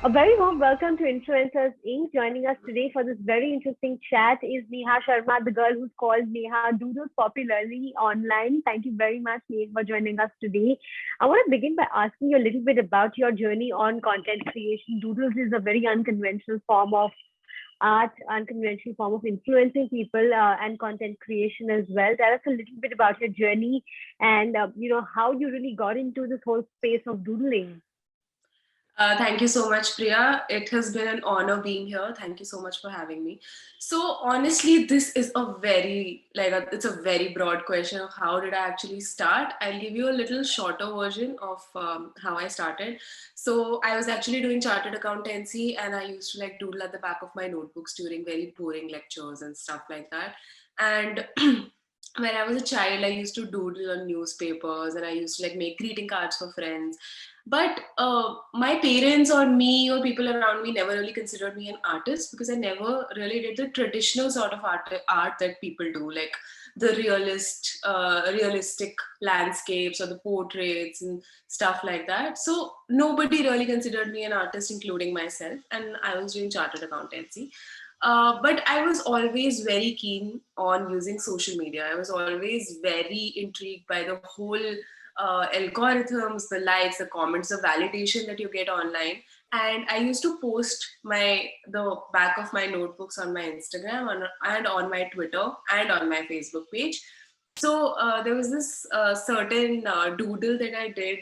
A very warm welcome to Influencers Inc. Joining us today for this very interesting chat is Neha Sharma, the girl who's called Neha Doodles popularly online. Thank you very much, Neha, for joining us today. I want to begin by asking you a little bit about your journey on content creation. Doodles is a very unconventional form of art, unconventional form of influencing people and content creation as well. Tell us a little bit about your journey and how you really got into this whole space of doodling. Thank you so much, Priya. It has been an honor being here. Thank you so much for having me. So honestly, this is it's a very broad question of how did I actually start. I'll give you a little shorter version of how I started. So I was actually doing chartered accountancy, and I used to like doodle at the back of my notebooks during very boring lectures and stuff like that. And when I was a child, I used to doodle on newspapers, and I used to like make greeting cards for friends. But my parents or me or people around me never really considered me an artist because I never really did the traditional sort of art that people do, like the realistic landscapes or the portraits and stuff like that. So nobody really considered me an artist, including myself, and I was doing chartered accountancy. But I was always very keen on using social media. I was always very intrigued by the whole algorithms, the likes, the comments, the validation that you get online. And I used to post the back of my notebooks on my Instagram and on my Twitter and on my Facebook page. So there was this certain doodle that I did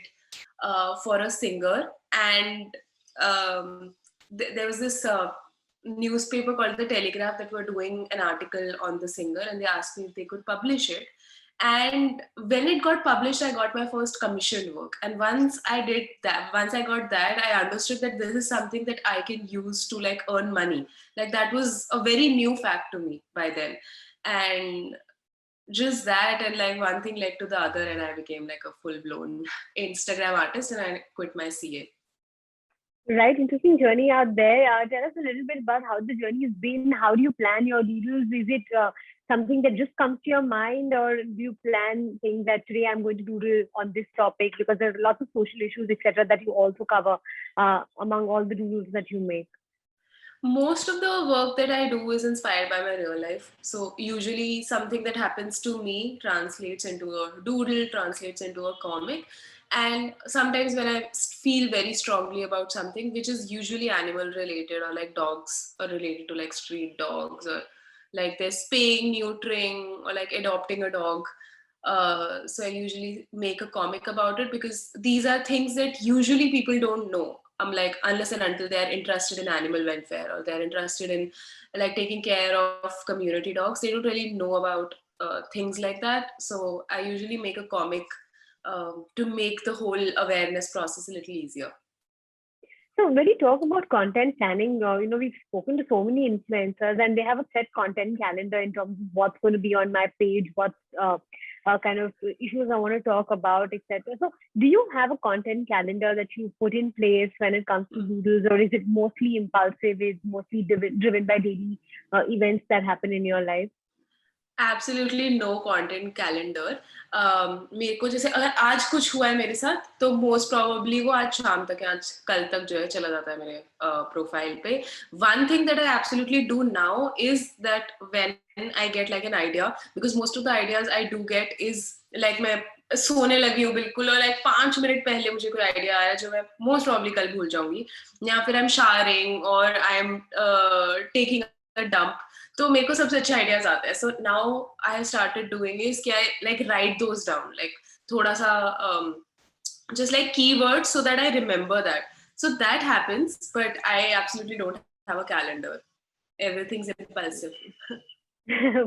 for a singer, and there was this newspaper called the Telegraph that were doing an article on the singer, and they asked me if they could publish it. And when it got published, I got my first commissioned work. And once I got that, I understood that this is something that I can use to like earn money. Like that was a very new fact to me by then. And just that, and like one thing led to the other, and I became like a full blown Instagram artist, and I quit my CA. Right, interesting journey out there. Tell us a little bit about how the journey has been. How do you plan your doodles? Is it something that just comes to your mind, or do you plan saying that today I'm going to doodle on this topic because there are lots of social issues, etc., that you also cover among all the doodles that you make? Most of the work that I do is inspired by my real life. So usually something that happens to me translates into a doodle, translates into a comic. And sometimes when I feel very strongly about something, which is usually animal related or like dogs or related to like street dogs or like they're spaying, neutering or like adopting a dog. So I usually make a comic about it because these are things that usually people don't know. I'm like, unless and until they're interested in animal welfare or they're interested in like taking care of community dogs, they don't really know about things like that. So I usually make a comic to make the whole awareness process a little easier. So when you talk about content planning, we've spoken to so many influencers and they have a set content calendar in terms of what's going to be on my page, what kind of issues I want to talk about, etc. So do you have a content calendar that you put in place when it comes to doodles, or is it mostly impulsive, is mostly driven by daily events that happen in your life? Absolutely no content calendar. मेरे को जैसे अगर आज कुछ हुआ है मेरे साथ तो मोस्ट प्रोबेबली वो आज शाम तक या आज कल तक जो है चला जाता है मेरे प्रोफाइल पे. One thing that I absolutely do now is that when I get like an idea, because most of the ideas I do get is like मैं सोने लगी हूँ बिल्कुल और लाइक 5 मिनट पहले मुझे कोई आइडिया आया जो मैं मोस्ट प्रॉब्ली कल भूल जाऊंगी, या फिर आई एम शावरिंग और I am taking a dump, तो मेरे को सबसे अच्छे आइडियाज आते हैं. So now I started doing is कि I like write those down, like थोड़ा सा just like keywords so that I remember that. So that happens, but I absolutely don't have a calendar. Everything's impulsive.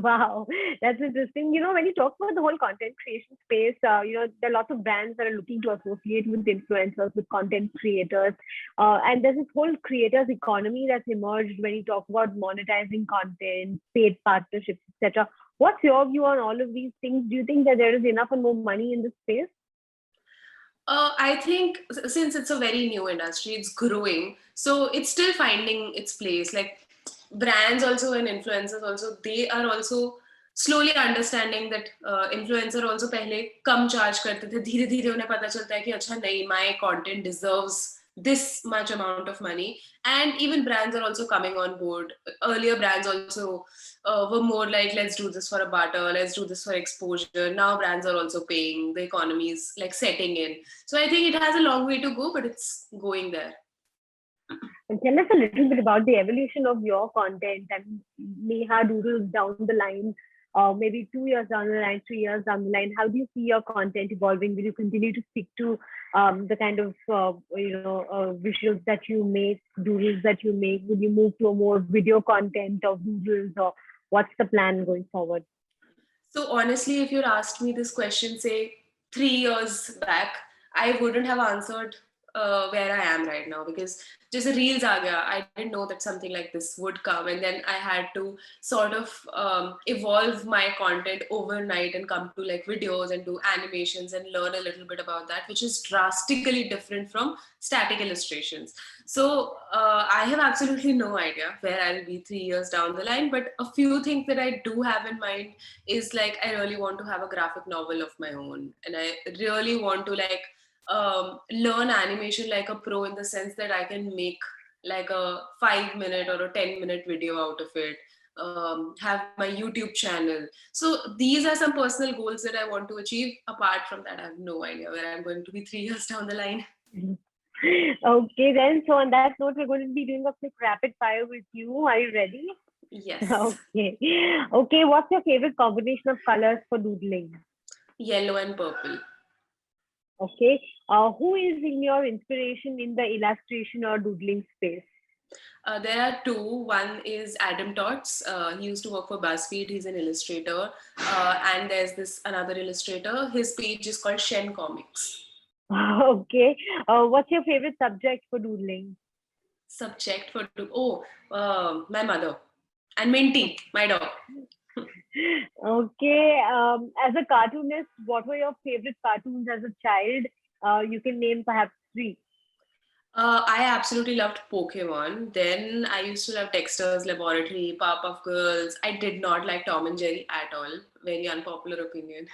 Wow, that's interesting. When you talk about the whole content creation space, there are lots of brands that are looking to associate with influencers, with content creators. And there's this whole creators economy that's emerged when you talk about monetizing content, paid partnerships, etc. What's your view on all of these things? Do you think that there is enough and more money in this space? I think since it's a very new industry, it's growing, so it's still finding its place. Like brands also and influencers also, they are also slowly understanding that influencer also पहले कम charge करते थे, धीरे धीरे उन्हें पता चलता है कि अच्छा नहीं, my content deserves this much amount of money. And even brands are also coming on board. Earlier brands also were more like, let's do this for a barter, let's do this for exposure. Now brands are also paying, the economy is like setting in. So I think it has a long way to go, but it's going there. And tell us a little bit about the evolution of your content and Neha Doodles down the line, maybe 2 years down the line, 3 years down the line. How do you see your content evolving? Will you continue to stick to the kind of visuals that you make, doodles that you make? Will you move to a more video content of doodles, or what's the plan going forward? So honestly, if you'd asked me this question, say 3 years back, I wouldn't have answered where I am right now, because just the reels aa gaya. I didn't know that something like this would come, and then I had to sort of evolve my content overnight and come to like videos and do animations and learn a little bit about that, which is drastically different from static illustrations. So I have absolutely no idea where I'll be 3 years down the line, but a few things that I do have in mind is like, I really want to have a graphic novel of my own, and I really want to like learn animation like a pro, in the sense that I can make like a 5 minute or a 10-minute video out of it, have my YouTube channel. So these are some personal goals that I want to achieve. Apart from that, I have no idea where I'm going to be 3 years down the line. Okay, then. So on that note, we're going to be doing a quick rapid fire with you. Are you ready? Yes. Okay. Okay. What's your favorite combination of colors for doodling? Yellow and purple. Okay. Who is in your inspiration in the illustration or doodling space? There are two. One is Adam Tots. He used to work for BuzzFeed. He's an illustrator. And there's this another illustrator. His page is called Shen Comics. Okay. What's your favorite subject for doodling? Subject for my mother, and Minty, my dog. Okay. As a cartoonist, what were your favorite cartoons as a child? You can name perhaps 3. I absolutely loved Pokemon. Then I used to love Dexter's Laboratory, Powerpuff Girls. I did not like Tom and Jerry at all. Very unpopular opinion.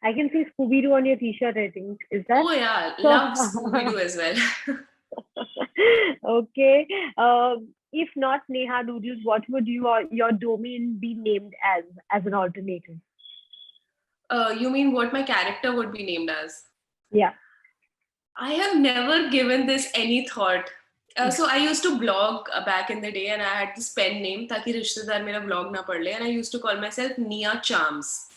I can see Scooby-Doo on your t-shirt, I think. Is that? Oh yeah, love Scooby-Doo as well. Okay. If not Neha Doodles, what would your domain be named as an alternative? You mean what my character would be named as? Yeah. I have never given this any thought. So I used to blog back in the day, and I had this pen name ताकि रिश्तेदार मेरा blog ना पढ़ ले, and I used to call myself Nia Charms,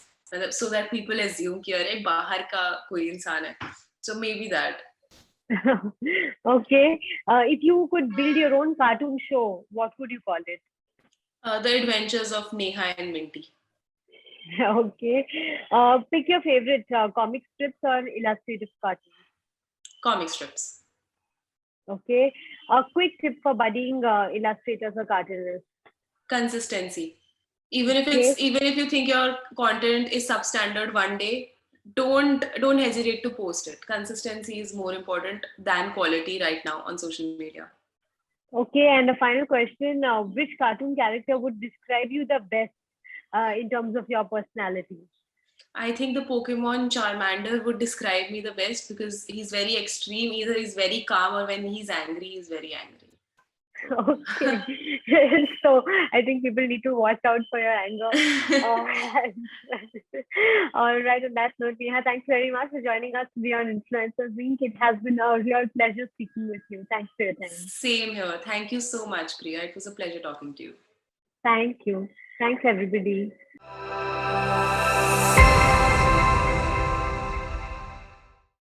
so that people assume कि अरे बाहर का कोई इंसान है. So maybe that. Okay. If you could build your own cartoon show, what would you call it? The Adventures of Neha and Minty. Okay. Pick your favorite comic strips or illustrative cartoons. Comic strips. Okay. A quick tip for budding illustrators or cartoonists. Consistency. Even if you think your content is substandard one day, don't hesitate to post it. Consistency is more important than quality right now on social media. Okay, and the final question: which cartoon character would describe you the best in terms of your personality? I think the Pokemon Charmander would describe me the best, because he's very extreme. Either he's very calm, or when he's angry, he's very angry. Okay. So I think people need to watch out for your anger. All right. On that note, Neha, thanks very much for joining us today on Influencers Week. It has been a real pleasure speaking with you. Thanks for your time. Same here. Thank you so much, Priya. It was a pleasure talking to you. Thank you. Thanks, everybody.